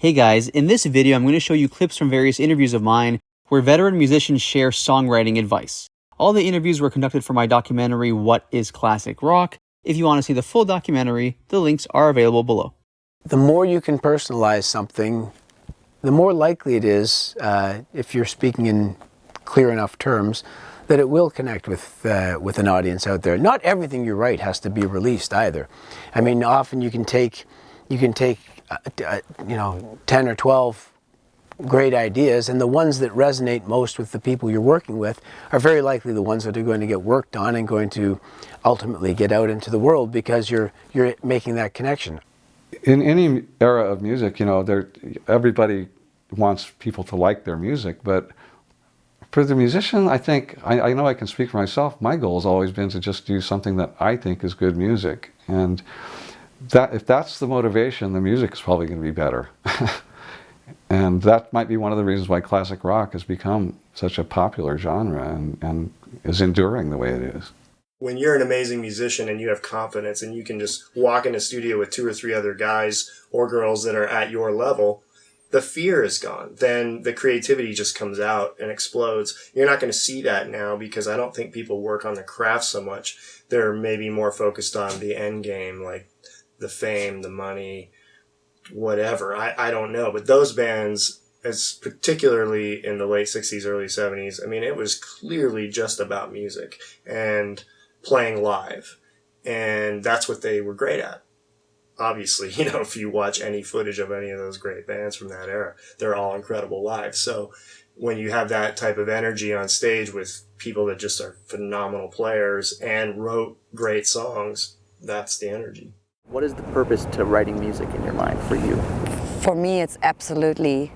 Hey guys, in this video I'm going to show you clips from various interviews of mine where veteran musicians share songwriting advice. All the interviews were conducted for my documentary, What is Classic Rock? If you want to see the full documentary, the links are available below. The more you can personalize something, the more likely it is, if you're speaking in clear enough terms, that it will connect with an audience out there. Not everything you write has to be released either. I mean, often you can take 10 or 12 great ideas, and the ones that resonate most with the people you're working with are very likely the ones that are going to get worked on and going to ultimately get out into the world because you're making that connection. In any era of music, you know, everybody wants people to like their music, but for the musician, I think, I know I can speak for myself, my goal has always been to just do something that I think is good music. And that, if that's the motivation, the music is probably going to be better. And that might be one of the reasons why classic rock has become such a popular genre and is enduring the way it is. When you're an amazing musician and you have confidence and you can just walk in a studio with 2 or 3 other guys or girls that are at your level, the fear is gone. Then the creativity just comes out and explodes. You're not going to see that now because I don't think people work on the craft so much. They're maybe more focused on the end game, like the fame, the money, whatever. I don't know. But those bands, as particularly in the late 60s, early 70s, I mean, it was clearly just about music and playing live. And that's what they were great at. Obviously, you know, if you watch any footage of any of those great bands from that era, they're all incredible live. So when you have that type of energy on stage with people that just are phenomenal players and wrote great songs, that's the energy. What is the purpose to writing music in your mind for you? For me, it's absolutely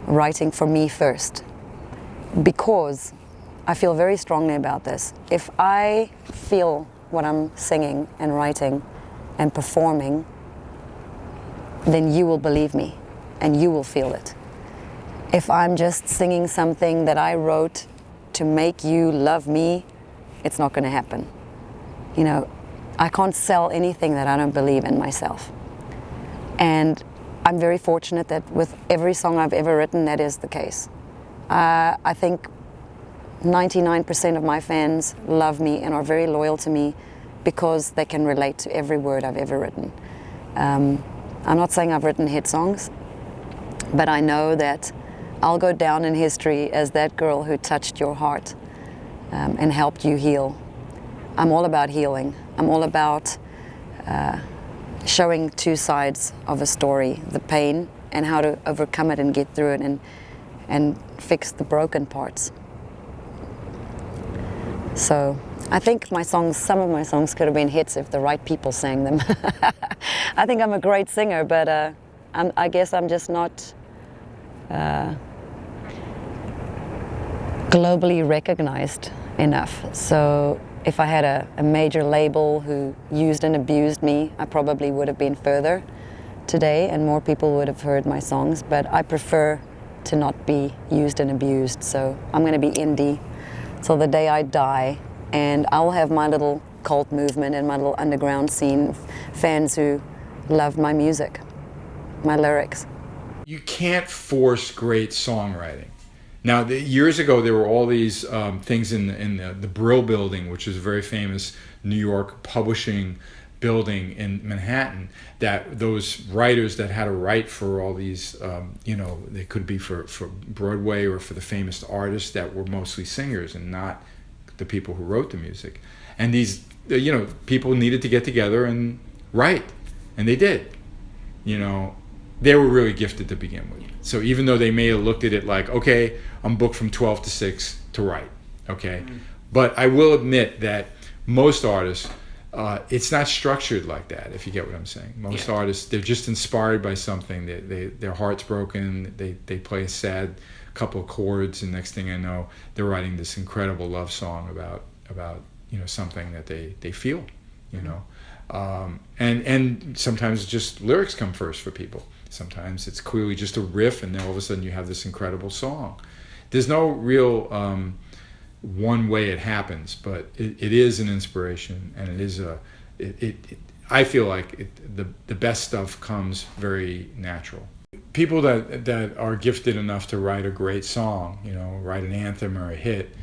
writing for me first, because I feel very strongly about this. If I feel what I'm singing and writing and performing, then you will believe me and you will feel it. If I'm just singing something that I wrote to make you love me, it's not going to happen. You know, I can't sell anything that I don't believe in myself. And I'm very fortunate that with every song I've ever written, that is the case. I think 99% of my fans love me and are very loyal to me because they can relate to every word I've ever written. I'm not saying I've written hit songs, but I know that I'll go down in history as that girl who touched your heart and helped you heal. I'm all about healing. I'm all about showing 2 sides of a story, the pain and how to overcome it and get through it and fix the broken parts. So I think some of my songs could have been hits if the right people sang them. I think I'm a great singer, but I guess I'm just not globally recognized enough. So if I had a major label who used and abused me, I probably would have been further today and more people would have heard my songs, but I prefer to not be used and abused. So I'm going to be indie till the day I die, and I'll have my little cult movement and my little underground scene, fans who love my music, my lyrics. You can't force great songwriting. Now, years ago, there were all these things in the Brill Building, which is a very famous New York publishing building in Manhattan, that those writers that had to write for all these, you know, they could be for Broadway or for the famous artists that were mostly singers and not the people who wrote the music. And these, you know, people needed to get together and write, and they did. You know, they were really gifted to begin with. So even though they may have looked at it like, okay, I'm booked from 12 to 6 to write, okay? Mm-hmm. But I will admit that most artists, it's not structured like that, if you get what I'm saying. Most artists, they're just inspired by something. Their heart's broken, they play a sad couple of chords, and next thing I know, they're writing this incredible love song about you know, something that they feel, you know. And sometimes just lyrics come first for people. Sometimes it's clearly just a riff, and then all of a sudden you have this incredible song. There's no real one way it happens, but it is an inspiration, and it is I feel like the best stuff comes very natural. People that are gifted enough to write a great song, you know, write an anthem or a hit,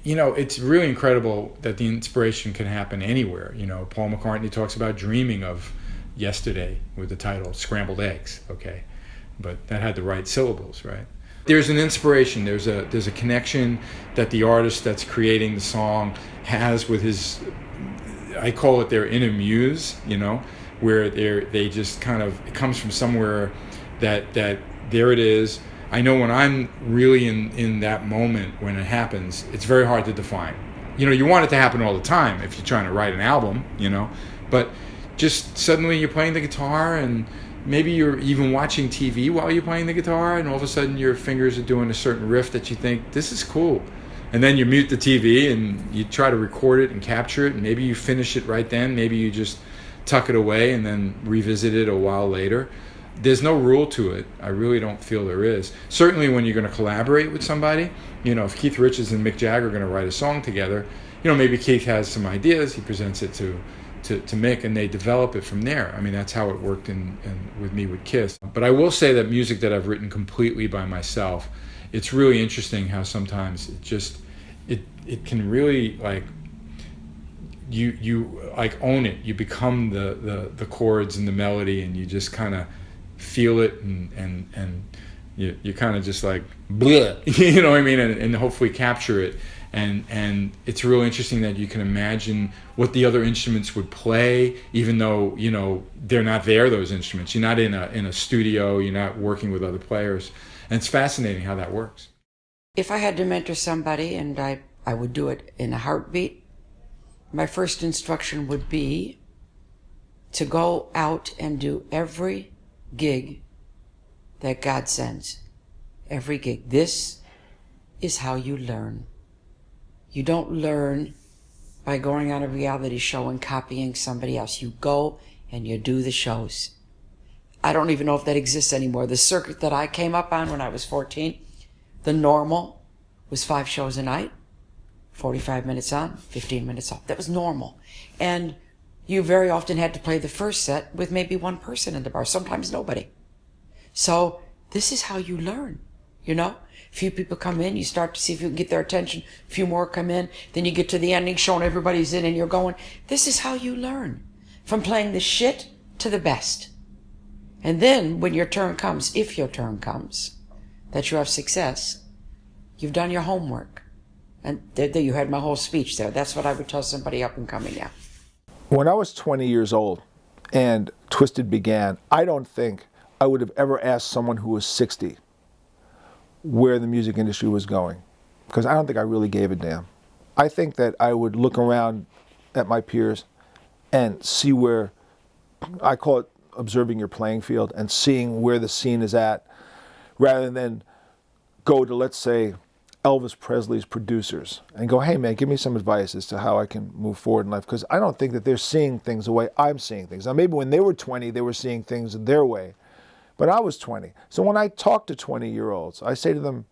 you know, it's really incredible that the inspiration can happen anywhere. You know, Paul McCartney talks about dreaming of yesterday with the title Scrambled Eggs, okay? But that had the right syllables, right? There's an inspiration, there's a connection that the artist that's creating the song has with his, I call it their inner muse, you know, where they just kind of, it comes from somewhere that there it is. I know when I'm really in that moment when it happens, it's very hard to define. You know, you want it to happen all the time if you're trying to write an album, you know, but just suddenly you're playing the guitar and maybe you're even watching TV while you're playing the guitar and all of a sudden your fingers are doing a certain riff that you think, this is cool. And then you mute the TV and you try to record it and capture it, and maybe you finish it right then, maybe you just tuck it away and then revisit it a while later. There's no rule to it. I really don't feel there is. Certainly when you're going to collaborate with somebody, you know, if Keith Richards and Mick Jagger are going to write a song together, you know, maybe Keith has some ideas, he presents it to Mick, and they develop it from there. I mean, that's how it worked with me with Kiss. But I will say that music that I've written completely by myself, it's really interesting how sometimes it can really, like, you like own it. You become the chords and the melody, and you just kind of feel it, and you kind of just like bleh, you know what I mean, and hopefully capture it. And it's real interesting that you can imagine what the other instruments would play, even though, you know, they're not there, those instruments. You're not in a studio, you're not working with other players. And it's fascinating how that works. If I had to mentor somebody, and I would do it in a heartbeat, my first instruction would be to go out and do every gig that God sends. Every gig. This is how you learn. You don't learn by going on a reality show and copying somebody else. You go and you do the shows. I don't even know if that exists anymore. The circuit that I came up on when I was 14, the normal was 5 shows a night, 45 minutes on, 15 minutes off. That was normal. And you very often had to play the first set with maybe one person in the bar, sometimes nobody. So this is how you learn, you know? A few people come in, you start to see if you can get their attention, a few more come in, then you get to the ending show and everybody's in and you're going, this is how you learn. From playing the shit to the best. And then when your turn comes, if your turn comes, that you have success, you've done your homework. And there you had my whole speech there. That's what I would tell somebody up and coming now. When I was 20 years old and Twisted began, I don't think I would have ever asked someone who was 60 where the music industry was going, because I don't think I really gave a damn. I think that I would look around at my peers and see where, I call it observing your playing field and seeing where the scene is at, rather than go to, let's say, Elvis Presley's producers and go, hey man, give me some advice as to how I can move forward in life, because I don't think that they're seeing things the way I'm seeing things. Now maybe when they were 20, they were seeing things their way, but I was 20. So when I talk to 20-year-olds, I say to them,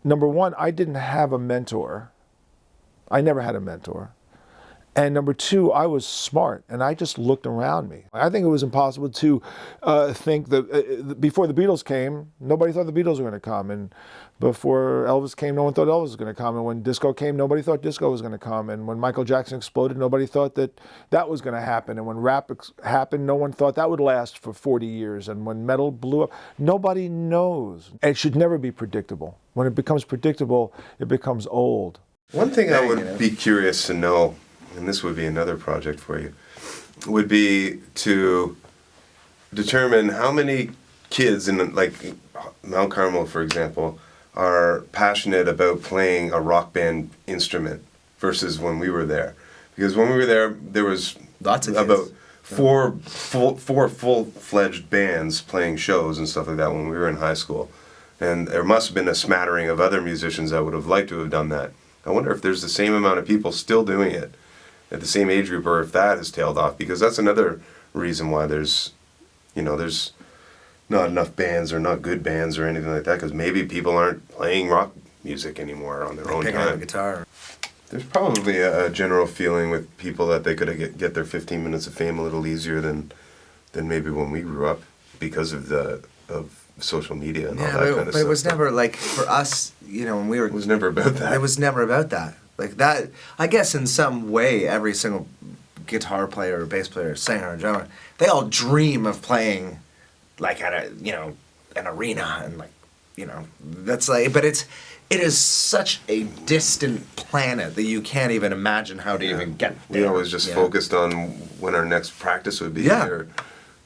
number one, I didn't have a mentor. I never had a mentor. And number two, I was smart, and I just looked around me. I think it was impossible to think that before the Beatles came, nobody thought the Beatles were going to come. And before Elvis came, no one thought Elvis was going to come. And when disco came, nobody thought disco was going to come. And when Michael Jackson exploded, nobody thought that that was going to happen. And when rap happened, no one thought that would last for 40 years. And when metal blew up, nobody knows. And it should never be predictable. When it becomes predictable, it becomes old. One thing I would be curious to know, and this would be another project for you, would be to determine how many kids in, like, Mount Carmel, for example, are passionate about playing a rock band instrument versus when we were there. Because when we were there, there was lots of about four full-fledged bands playing shows and stuff like that when we were in high school. And there must have been a smattering of other musicians that would have liked to have done that. I wonder if there's the same amount of people still doing it at the same age group, or if that has tailed off, because that's another reason why there's not enough bands or not good bands or anything like that, because maybe people aren't playing rock music anymore on their own time. Picking up a guitar. There's probably a general feeling with people that they could get their 15 minutes of fame a little easier than maybe when we grew up because of social media and all that kind of stuff. But it was never like for us, you know, when we were. It was never about that. It was never about that. Like that. I guess in some way, every single guitar player or bass player, singer or drummer, they all dream of playing, like at a an arena and like that's like. But it is such a distant planet that you can't even imagine how to even get there. We always just focused on when our next practice would be, or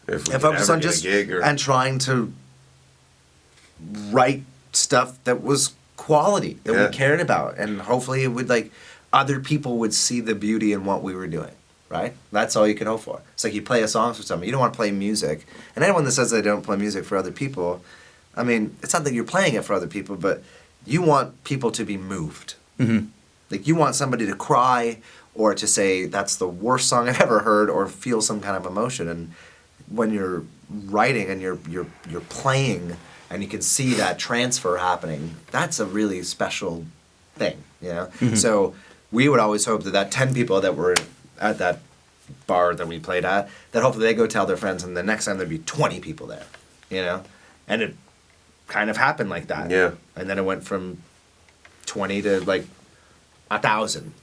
if we could focused ever on get just a gig, and trying to write stuff that was quality that we cared about, and hopefully it would like other people would see the beauty in what we were doing. Right? That's all you can hope for. It's like you play a song for someone. You don't want to play music. And anyone that says they don't play music for other people, I mean, it's not that you're playing it for other people, but you want people to be moved. Mm-hmm. Like you want somebody to cry or to say that's the worst song I've ever heard or feel some kind of emotion. And when you're writing and you're playing and you can see that transfer happening, that's a really special thing, you know? Mm-hmm. So we would always hope that 10 people that were at that bar that we played at, that hopefully they go tell their friends and the next time there'd be 20 people there, you know? And it kind of happened like that. Yeah. And then it went from 20 to like 1,000.